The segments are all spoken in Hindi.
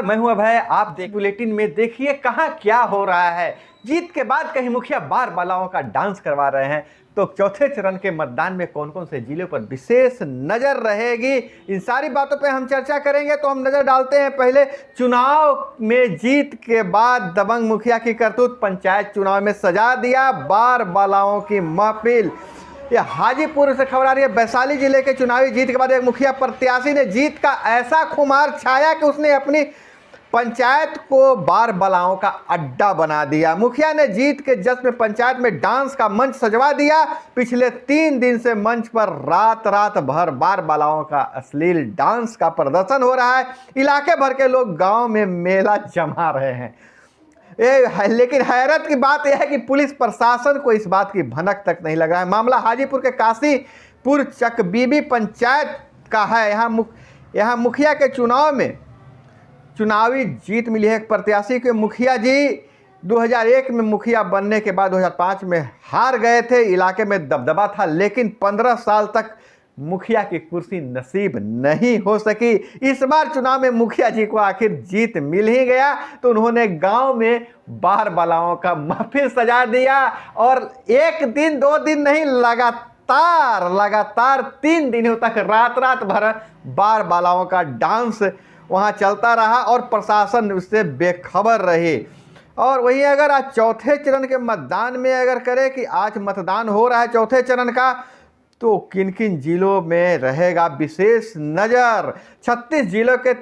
नमस्कार, मैं हूं अभय। आप देख बुलेटिन में देखिए कहां क्या हो रहा है। जीत के बाद कहीं मुखिया बार बालाओं का डांस करवा रहे हैं, तो चौथे चरण के मतदान में कौन कौन से जिलों पर विशेष नजर रहेगी, इन सारी बातों पे हम चर्चा करेंगे। तो हम नजर डालते हैं पहले चुनाव में जीत के बाद दबंग मुखिया की करतूत। पंचायत चुनाव में सजा दिया बार बालाओं की महफिल। यह हाजीपुर से खबर आ रही है। वैशाली जिले के चुनावी जीत के बाद एक मुखिया प्रत्याशी ने जीत का ऐसा खुमार छाया कि उसने अपनी पंचायत को बार बालाओं का अड्डा बना दिया। मुखिया ने जीत के जश्न में पंचायत में डांस का मंच सजवा दिया। पिछले 3 दिन से मंच पर रात भर बार बालाओं का अश्लील डांस का प्रदर्शन हो रहा है। इलाके भर के लोग गांव में मेला जमा रहे हैं। लेकिन हैरत की बात यह है कि पुलिस प्रशासन को इस बात की भनक तक नहीं लगा है। मामला हाजीपुर के काशीपुर चकबीबी पंचायत का है। यहाँ मुखिया के चुनाव में चुनावी जीत मिली है एक प्रत्याशी के। मुखिया जी 2001 में मुखिया बनने के बाद 2005 में हार गए थे। इलाके में दबदबा था, लेकिन 15 साल तक मुखिया की कुर्सी नसीब नहीं हो सकी। इस बार चुनाव में मुखिया जी को आखिर जीत मिल ही गया, तो उन्होंने गांव में बार बालाओं का महफिल सजा दिया। और 1 दिन 2 दिन नहीं, लगातार 3 दिनों तक रात भर बार बालाओं का डांस वहां चलता रहा और प्रशासन उससे बेखबर रही। और वहीं अगर आज चौथे चरण के मतदान में अगर करें कि आज मतदान हो रहा है चौथे चरण का, तो किन किन जिलों में रहेगा विशेष नज़र। 36 जिलों के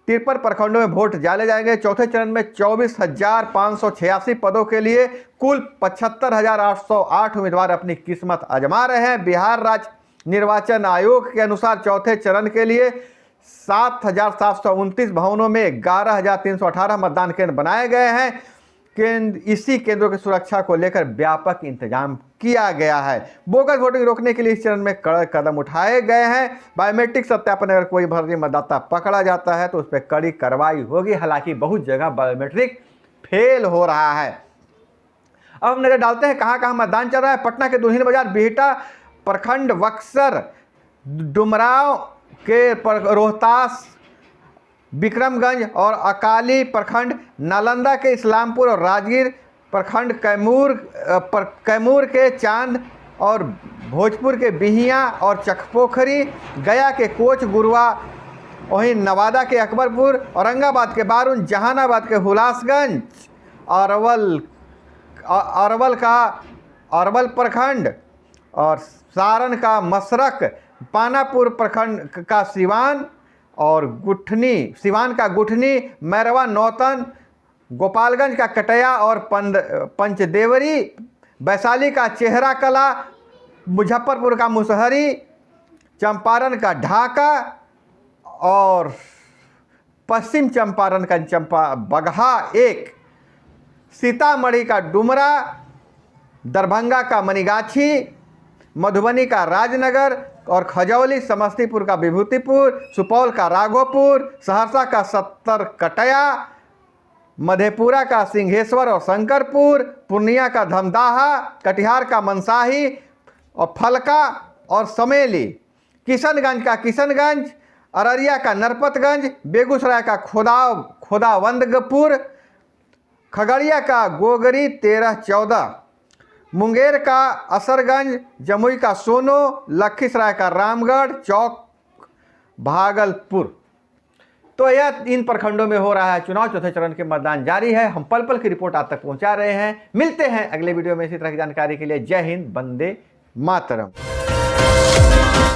53 प्रखंडों में वोट डाले जाएंगे। चौथे चरण में 24,586 पदों के लिए कुल 75,808 उम्मीदवार अपनी किस्मत आजमा रहे हैं। बिहार राज्य निर्वाचन आयोग के अनुसार चौथे चरण के लिए 7,729 भवनों में 11,318 मतदान केंद्र बनाए गए हैं। इसी केंद्रों की सुरक्षा को लेकर व्यापक इंतजाम किया गया है। बोगस वोटिंग रोकने के लिए इस चरण में कड़े कदम उठाए गए हैं। बायोमेट्रिक सत्यापन, अगर कोई फर्जी मतदाता पकड़ा जाता है तो उस पर कड़ी कार्रवाई होगी। हालांकि बहुत जगह बायोमेट्रिक फेल हो रहा है। अब हम नजर डालते हैं कहां कहां मतदान चल रहा है। पटना के दुल्हिन बाजार बिहटा प्रखंड, बक्सर डुमराव के रोहतास विक्रमगंज और अकाली प्रखंड, नालंदा के इस्लामपुर और राजगीर प्रखंड, कैमूर के चांद और भोजपुर के बिहिया और चकपोखरी, गया के कोच गुरुआ, वहीं नवादा के अकबरपुर, औरंगाबाद के बारून, जहानाबाद के हुलासगंज, अरवल प्रखंड और सारण का मसरक, पानापुर प्रखंड का सिवान और सिवान का गुठनी, मैरवा नौतन, गोपालगंज का कटया और पंचदेवरी, वैशाली का चेहरा कला, मुजफ्फरपुर का मुसहरी, चंपारण का ढाका और पश्चिम चंपारण का बगहा 1, सीतामढ़ी का डुमरा, दरभंगा का मनीगाछी, मधुबनी का राजनगर और खजौली, समस्तीपुर का विभूतिपुर, सुपौल का राघोपुर, सहरसा का 70 कटया, मधेपुरा का सिंहेश्वर और शंकरपुर, पूर्णिया का धमदाहा, कटिहार का मनसाही और फलका और समेली, किशनगंज का किशनगंज, अररिया का नरपतगंज, बेगूसराय का खोदावंदपुर, खगड़िया का गोगरी 13-14, मुंगेर का असरगंज, जमुई का सोनो, लखीसराय का रामगढ़ चौक, भागलपुर। तो यह इन प्रखंडों में हो रहा है चुनाव। चौथे चरण के मतदान जारी है। हम पल पल की रिपोर्ट आप तक पहुंचा रहे हैं। मिलते हैं अगले वीडियो में इसी तरह की जानकारी के लिए। जय हिंद, वंदे मातरम।